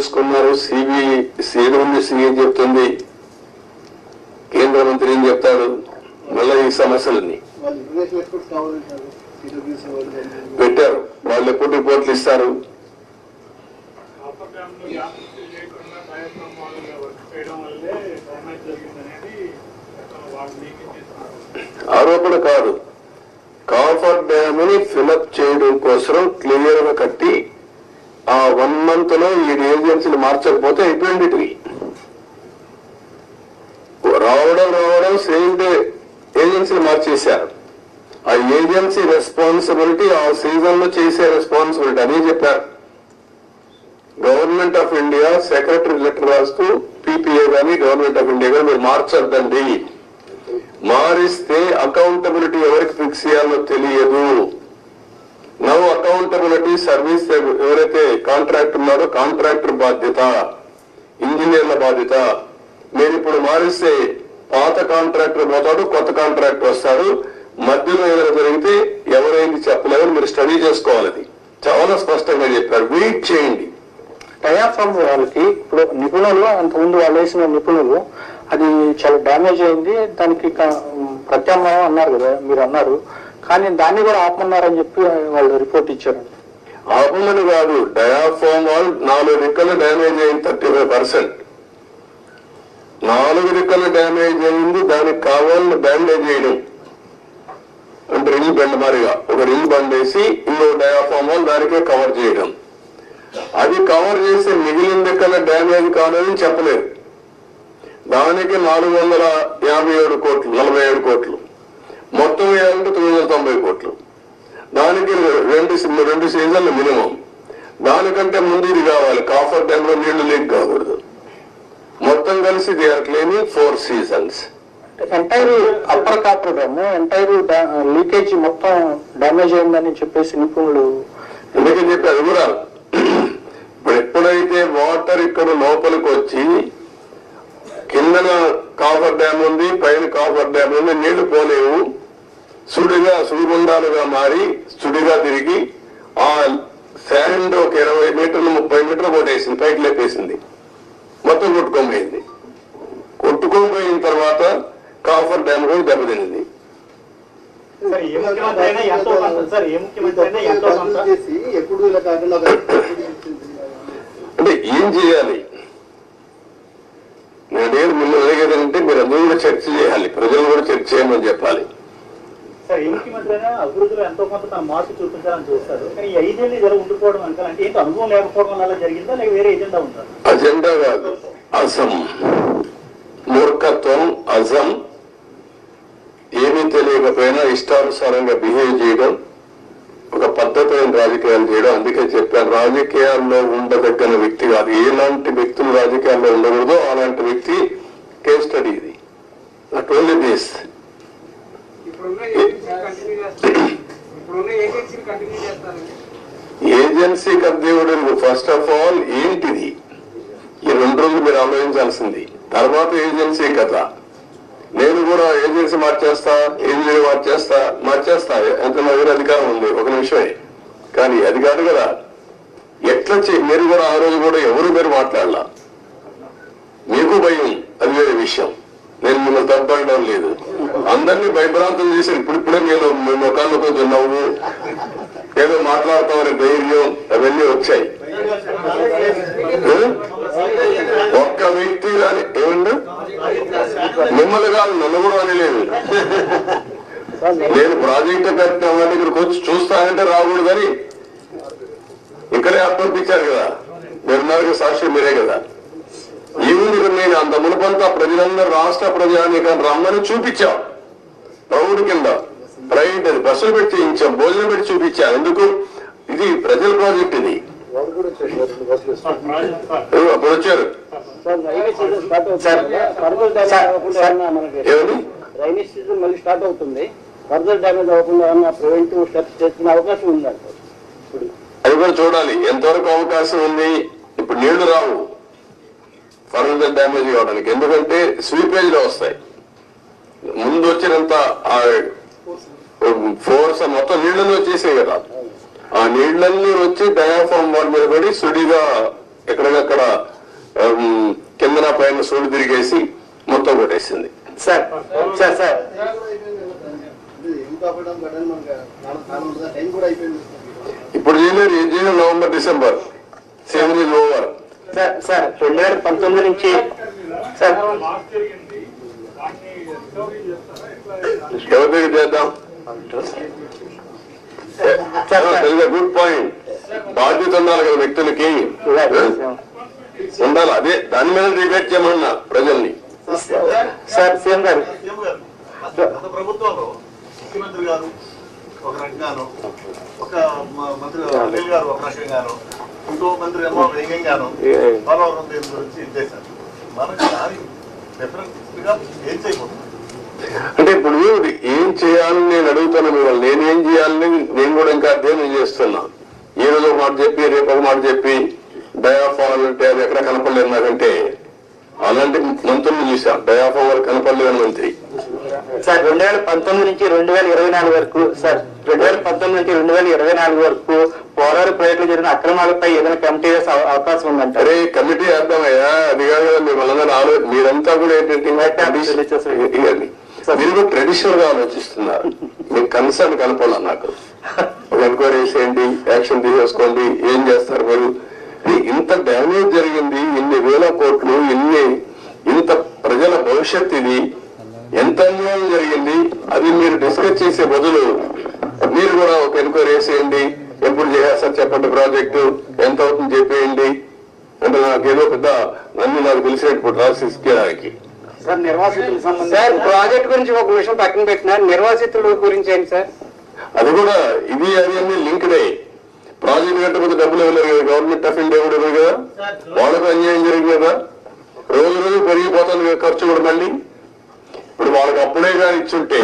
చేసుకున్నారు. సిబిసి ఏం చెప్తుంది, కేంద్ర మంత్రి ఏం చెప్తాడు, మళ్ళీ ఈ సమస్యలన్నీ పెట్టారు. వాళ్ళు ఎప్పుడు రిపోర్ట్లు ఇస్తారు? ఆరోపణ కాదు, కాఫర్ డ్యామ్ ని ఫిలప్ చేయడం కోసం క్లియర్ గా కట్టి ఆ 1 month లో ఈ ఏజెన్సీలు మార్చకపోతే అయిపోయింది. రావడం సేమ్ డే ఏజెన్సీలు మార్చేశారు. ఆ ఏజెన్సీ రెస్పాన్సిబిలిటీ ఆ సీజన్ లో చేసే రెస్పాన్సిబిలిటీ అదే చెప్పారు. Government of India secretary letter రాస్తూ పీపీఏ కానీ గవర్నమెంట్ ఆఫ్ ఇండియా కానీ మీరు మార్చొద్దండి, మారిస్తే అకౌంటబిలిటీ ఎవరికి ఫిక్స్ చేయాలో తెలియదు. నవ్ అకౌంటబిలిటీ సర్వీస్ ఎవరైతే కాంట్రాక్టర్ ఉన్నారో కాంట్రాక్టర్ బాధ్యత, ఇంజనీర్ల బాధ్యత. మీరు ఇప్పుడు మారిస్తే పాత కాంట్రాక్టర్ పోతాడు, కొత్త కాంట్రాక్టర్ వస్తాడు, మధ్యలో ఏదైనా జరిగితే ఎవరైంది చెప్పలేదని మీరు స్టడీ చేసుకోవాలి. అది చాలా స్పష్టంగా చెప్పారు. వెయిట్ చేయండి. డయాఫ్రామ్ వాళ్ళకి ఇప్పుడు నిపుణులు అంతకుముందు వాళ్ళు వేసిన నిపుణులు అది చాలా డ్యామేజ్ అయింది, దానికి ప్రత్యామ్నాయం అన్నారు కదా మీరు అన్నారు, కానీ దాన్ని కూడా ఆపమన్నారని చెప్పి వాళ్ళు రిపోర్ట్ ఇచ్చారు. ఆపమని కాదు, డయాఫ్రామ్ వాల్ 4 రిక్కలు డ్యామేజ్ అయింది, 35%. 4 రిక్కలు డ్యామేజ్ అయింది, దానికి కావాలని బ్యాండేజ్ చేయడం అంటే రింగ్ బెండ్ మారిగా ఒక రింగ్ బండేసి ఇంకో డయాఫ్రామ్ వాల్ దానికే కవర్ చేయడం. అది కవర్ చేసి మిగిలిన రిక్కల డ్యామేజ్ కాదని చెప్పలేదు. దానికి 457 కోట్లు, 47 కోట్లు, మొత్తం వేయాలంటే 990 కోట్లు. దానికి రెండు సీజన్లు మినిమం. దానికంటే ముందు ఇది కావాలి, కాఫర్ డ్యామ్ లో నీళ్లు లీక్ కాకూడదు. మొత్తం కలిసి they are claiming 4 seasons. Entire upper coffer dam entire leakage మొత్తం డ్యామేజ్ అయిందని చెప్పేసి నిపుణులు ఎందుకని చెప్పారు కూడా. ఇప్పుడు ఎప్పుడైతే వాటర్ ఇక్కడ లోపలికి వచ్చి కిందన కాఫర్ డ్యామ్ ఉంది, పైన కాఫర్ డ్యామ్ ఉంది, నీళ్లు పోలేవు, సుడిగుండాలుగా మారి సుడిగా తిరిగి ఆ శాండ్ ఒక 20 మీటర్లు 30 మీటర్లు కొట్టేసింది, పైకి లేపేసింది, మొత్తం కొట్టుకోపోయింది. కొట్టుకోపోయిన తర్వాత కాఫర్ డ్యామ్ కూడా దెబ్బతింది. అంటే ఏం చేయాలి? నేను మిమ్మల్ని అడిగేదంటే మీరు అందరూ కూడా చర్చ చేయాలి, ప్రజలు కూడా చర్చ చేయమని చెప్పాలి. సార్ ఏ ముఖ్యమంత్రి అయినా అభివృద్ధిలో ఎంతో కొంత తన మార్పు చూపించాలని చూస్తారు, కానీ 5 ఏళ్ళు జర ఉండిపోవడం అంటే ఏంటి అనుభవం లేకపోవడం వల్ల జరిగిందా లేక వేరే ఎజెండా ఉందా? అజెండా కాదు, అసం, మూర్ఖత్వం, అజం, ఏమీ తెలియకపోయినా ఇష్టానుసారంగా బిహేవ్ చేయడం, ఒక పద్ధతైన రాజకీయాలు చేయడం. అందుకే చెప్పాను, రాజకీయాల్లో ఉండదగ్గన వ్యక్తి కాదు. ఎలాంటి వ్యక్తులు రాజకీయాల్లో ఉండకూడదో అలాంటి వ్యక్తి కేస్ స్టడీ ఇది. Not only this. Agency continue. First of all ఏంటిది? ఈ 2 రోజులు మీరు ఆలోచించాల్సింది. తర్వాత ఏజెన్సీ కథ. నేను కూడా ఏజెన్సీ మార్చేస్తా ఎంత నా దగ్గర అధికారం ఉంది, ఒక నిమిషమే. కానీ అది కాదు కదా. ఎట్లా మీరు కూడా ఆ రోజు కూడా ఎవరు మీరు మాట్లాడాల, మీకు భయం, అది వేరే విషయం. నేను మిమ్మల్ని తప్పడం లేదు, అందరినీ భయభ్రాంతం చేశారు. ఇప్పుడిప్పుడే మీరు మీ ముఖాల్లో కొంచెం నవ్వు, ఏదో మాట్లాడతామనే ధైర్యం అవన్నీ వచ్చాయి. ఒక్క వ్యక్తి కానీ ఏమండి మిమ్మల్ని కాదు నన్ను కూడా అనలేదు. నేను ప్రాజెక్టు కట్టిన ఇక్కడికి వచ్చి చూస్తానంటే రాకూడదని ఇక్కడే అప్పంపించారు కదా, మీరున్నారు సాక్షి మీరే కదా. ఈవినింగ్ నేను అంత మునుపంతా ప్రజలందరూ రాష్ట్ర ప్రజానీకాన్ని రమ్మని చూపించాం. ప్రౌఢ కింద ప్రైవేట్ అది బస్సులు పెట్టి చేయించాం, భోజనం పెట్టి చూపించాం. ఎందుకు? ఇది ప్రజల ప్రాజెక్ట్. ఇది అప్పుడు వచ్చారు. రైనీ సీజన్ మళ్ళీ స్టార్ట్ అవుతుంది, ఫర్దర్ డ్యామేజ్ అవ్వకుండా ప్రివెంటివ్ స్టెప్స్ చేసుకునే అవకాశం ఉందంట. అది కూడా చూడాలి ఎంతవరకు అవకాశం ఉంది. ఇప్పుడు నీళ్లు రావు ఫర్దర్ డ్యామేజ్ కావడానికి, ఎందుకంటే స్వీపేజ్ లో వస్తాయి. ముందు వచ్చినంత ఫోర్స్ మొత్తం నీళ్లలో వచ్చేసాయి కదా, ఆ నీళ్లన్నీ వచ్చి డయాఫామ్ వాల్ మీద పడి సుడిగా ఎక్కడికక్కడ కిందన పైన సూడు తిరిగేసి మొత్తం కొట్టేసింది. సార్ సార్ సార్ ఇప్పుడు చేయలేరు, ఏం చేయలేదు. November December season is over. Sir sir 2019 నుంచి సార్ ఎవరి దగ్గర చేద్దాం? Good point. బాధ్యత ఉండాలి కదా వ్యక్తులకి, ఉండాలి. అదే దాని మీద డిబేట్ చేయమన్నా ప్రజల్ని. సార్ సీఎం గారు గత ప్రభుత్వంలో ముఖ్యమంత్రి గారు ఒక రకంగాను, ఒక మంత్రి అనిల్ గారు ఒక రకంగాను, ఇంకో మంత్రి ఏమో వేగంగాను పోలవరం దీని గురించి ఇచ్చేశారు. మనకి దానికి డిఫరెంట్ గా ఏం చేయబోతుంది అంటే ఇప్పుడు ఏం చేయాలని నేను అడుగుతాను మిమ్మల్ని. నేనేం చేయాలని నేను కూడా ఇంకా అధ్యయనం చేస్తున్నా. ఈ రోజు ఒక మాట చెప్పి రేపు ఒక మాట చెప్పి డయాఫాల్ అంటే అది ఎక్కడ కనపడలేదు నాకంటే. అలాంటి మంత్రులు చూసాం, డయాఫాల్ కనపడలేని మంత్రి. సార్ 2019 నుంచి 2024 వరకు సార్ 2019 నుంచి 2024 వరకు పోరాడు ప్రాజెక్టులు జరిగిన అక్రమాలపై ఏదైనా కమిటీ వేసే అవకాశం ఉందంటే? అరే కమిటీ వేద్దామయ్యా, అది కాదు కదా మిమ్మల్ని మీరంతా కూడా ఏంటంటే మీరు కూడా ట్రెడిషనల్ గా ఆలోచిస్తున్నారు. మీకు కన్సర్న్ కనపడాలి. నాకు ఒక ఎంక్వైరీ చేసేయండి, యాక్షన్ తీసేసుకోండి, ఏం చేస్తారు మీరు? ఇంత డ్యామేజ్ జరిగింది, ఇన్ని వేల కోట్లు, ఇంత ప్రజల భవిష్యత్, ఇది ఎంత అన్యాయం జరిగింది. అది మీరు డిస్కస్ చేసే బదులు మీరు కూడా ఒక ఎంక్వైరీ వేసేయండి, ఎప్పుడు చేసేస్తారు చెప్పండి, ప్రాజెక్టు ఎంత అవుతుంది చెప్పేయండి అంటే నాకేదో పెద్ద అన్ని నాకు తెలిసినప్పుడు రాసికి. సార్ నిర్వాసితులకు సంబంధించి సార్ ప్రాజెక్ట్ గురించి ఒక విషయం పక్కన పెట్టిన నిర్వాసితుల గురించి ఏంటి సార్? అది కూడా ఇది అది అన్ని లింక్డే. ప్రాజెక్ట్ కట్టకపోతే డబ్బులు ఇవ్వలేరు కదా, గవర్నమెంట్ ఆఫ్ ఇండియా కూడా ఇవ్వదు కదా, వాళ్ళకు అన్యాయం జరిగింది కదా. రోజు రోజు పెరిగిపోతుంది ఖర్చు కూడా. మళ్ళీ ఇప్పుడు వాళ్ళకి అప్పుడే కానీ ఇచ్చుంటే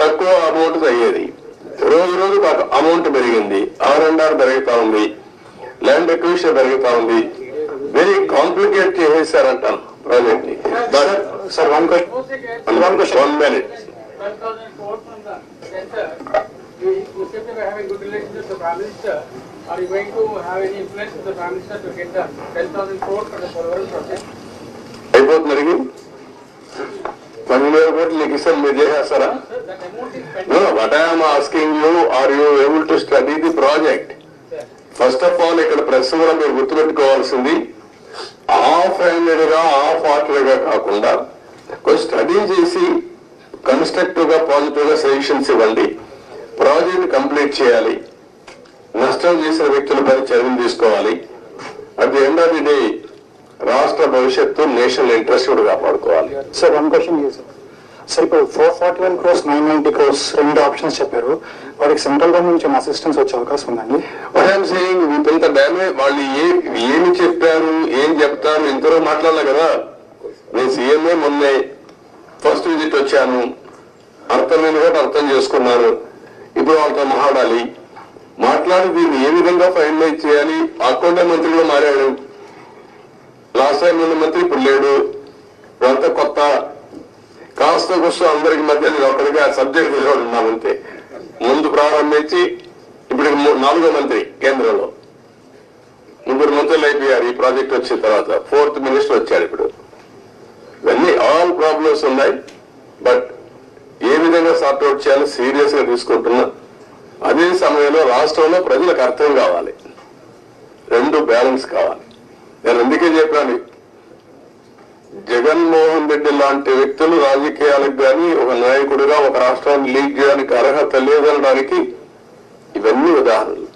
తక్కువ అమౌంట్ అయ్యేది. రోజు రోజు అమౌంట్ పెరిగింది, ఆర్&ఆర్ పెరుగుతా ఉంది, ల్యాండ్ ఎక్విజిషన్ పెరుగుతా ఉంది. వెరీ కాంప్లికేట్ చేసేసారంటాను ప్రాజెక్ట్ ని. Sir one minute. You said you were having good relations with the Prime Minister. Are you going to have any influence with the Prime Minister to get the 10,000 crore for the Polvaram project? అయిపోతుంది అడిగి 12,000 కోట్లు నీకు ఇస్తాను, మీరు చేసేస్తారా? Sir, that amount is pending. What I'm asking you, are you able to study the project? First of all ఇక్కడ press కూడా మీరు గుర్తుపెట్టుకోవాల్సింది, హాఫ్ హ్యాండెడ్ గా హాఫ్ హార్టెడ్ గా కాకుండా కొంచెం స్టడీ చేసి కన్స్ట్రక్టివ్ గా పాజిటివ్ గా సజెషన్స్ ఇవ్వండి. ప్రాజెక్ట్ కంప్లీట్ చేయాలి, నష్టం చేసిన వ్యక్తులపై చర్యలు తీసుకోవాలి. At the end of the day రాష్ట్ర భవిష్యత్తు, నేషనల్ ఇంట్రెస్ట్ కూడా కాపాడుకోవాలి. సార్ వన్ క్వశ్చన్ సార్, ఇప్పుడు 441 crores 990 crores రెండు ఆప్షన్స్ చెప్పారు. వారికి సెంట్రల్ గవర్నమెంట్ నుంచి అసిస్టెన్స్ వచ్చే అవకాశం ఉందండి? వాట్ ఐఎమ్ సేయింగ్, ఇంత డ్యామేజ్ వాళ్ళు ఏమి చెప్పారు, ఏం చెప్తారు, ఇంతవరకు మాట్లాడలే కదా. నేను సీఎంఏ మొన్నే ఫస్ట్ విజిట్ వచ్చాను, అర్థమైన కూడా అర్థం చేసుకున్నాను. ఇప్పుడు వాళ్ళతో మాట్లాడి దీన్ని ఏ విధంగా ఫైనలైజ్ చేయాలి. అకౌంట్ మంత్రి కూడా మారాడు, లాస్ట్ టైం ఉన్న మంత్రి ఇప్పుడు లేడు, ఇదంతా కొత్త. కాస్త కూస్తో అందరికి మధ్య నేను ఒక్కడిగా సబ్జెక్ట్ ఉన్నామంతే. ముందు ప్రారంభించి ఇప్పుడు 4వ మంత్రి కేంద్రంలో, 3 మంత్రులు అయిపోయారు ఈ ప్రాజెక్ట్ వచ్చిన తర్వాత. 4th మినిస్టర్ వచ్చాడు ఇప్పుడు. ఇవన్నీ ఆల్ ప్రాబ్లమ్స్ ఉన్నాయి, బట్ ఏ విధంగా సార్ట్అవుట్ చేయాలో సీరియస్ గా తీసుకుంటున్నా. అదే సమయంలో రాష్ట్రంలో ప్రజలకు అర్థం కావాలి, రెండు బ్యాలెన్స్ కావాలి. నేను అందుకే చెప్పాను, జగన్మోహన్ రెడ్డి లాంటి వ్యక్తులు రాజకీయాలకు కానీ ఒక నాయకుడిగా ఒక రాష్ట్రాన్ని లీడ్ చేయడానికి అర్హత లేదనడానికి ఇవన్నీ ఉదాహరణలు.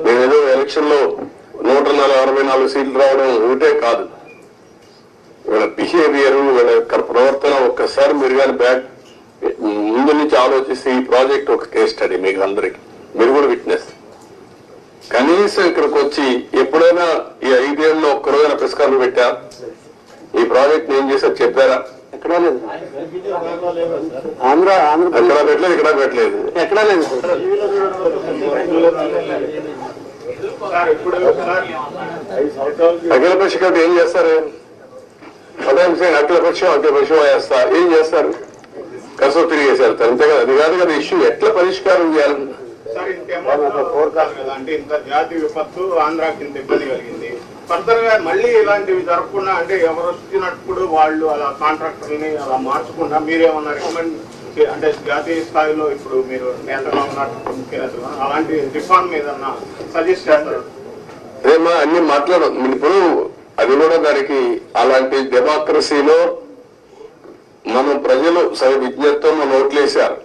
నేనేదో ఎలక్షన్ లో 164 సీట్లు రావడం ఒకటే కాదు, వీళ్ళ బిహేవియర్, వీళ్ళ యొక్క ప్రవర్తన ఒక్కసారి మీరు కానీ ముందు నుంచి ఆలోచిస్తే ఈ ప్రాజెక్ట్ ఒక కేస్ స్టడీ మీకు అందరికి, మీరు కూడా విట్నెస్. కనీసం ఇక్కడికి వచ్చి ఎప్పుడైనా ఈ 5 ఏళ్ళలో ఒక్కరోజైనా పురస్కారం పెట్టా, ఈ ప్రాజెక్ట్ ఏం చేశారు చెప్పారా? ఎక్కడా లేదు. ఆంధ్ర అక్కడ పెట్టలేదు, ఇక్కడ పెట్టలేదు, ఎక్కడా లేదు. అఖిల పక్ష కాబట్టి ఏం చేస్తారు? అఖిల పక్షం వేస్తా ఏం చేస్తారు? కసో తిరిగేసారు అంతే కదా. అది కాదు కదా ఇష్యూ, ఎట్లా పరిష్కారం చేయాలి? సార్ ఇంకేమో అంటే ఇంత జాతి విపత్తు ఆంధ్రాకి ఇంత ఇబ్బంది కలిగింది. ఫర్దర్ గా మళ్ళీ ఇలాంటివి జరగకుండా అంటే ఎవరు వచ్చినప్పుడు వాళ్ళు అలా కాంట్రాక్టర్ని అలా మార్చకుండా మీరేమన్నా రికమెండ్ అంటే జాతీయ స్థాయిలో ఇప్పుడు మీరు నేతగా ఉన్నట్టు ముఖ్యనేతలు అలాంటి రిఫార్మ్ ఏదన్నా సజెస్ట్ చేస్తారు? అదేమా అన్ని మాట్లాడదు ఇప్పుడు అది కూడా దానికి అలాంటి డెమోక్రసీలో మనం ప్రజలు సరి విజ్ఞతతో మన ఓట్లేశారు.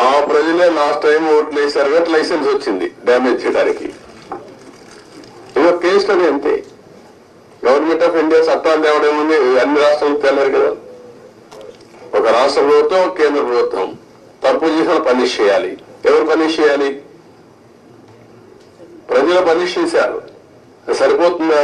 ఆ ప్రజలే లాస్ట్ టైం ఓట్లేశారు కాబట్టి లైసెన్స్ వచ్చింది డ్యామేజ్ చేయడానికి. ఇదో కేసు అది అంతే. గవర్నమెంట్ ఆఫ్ ఇండియా చట్టాలు తేవడం ఉంది, అన్ని రాష్ట్రాలు తేలేరు కదా. ఒక రాష్ట్ర ప్రభుత్వం, కేంద్ర ప్రభుత్వం తప్పు చేసిన పనిష్ చేయాలి. ఎవరు పనిష్ చేయాలి? ప్రజలు పనిష్ చేశారు. సరిపోతుందా?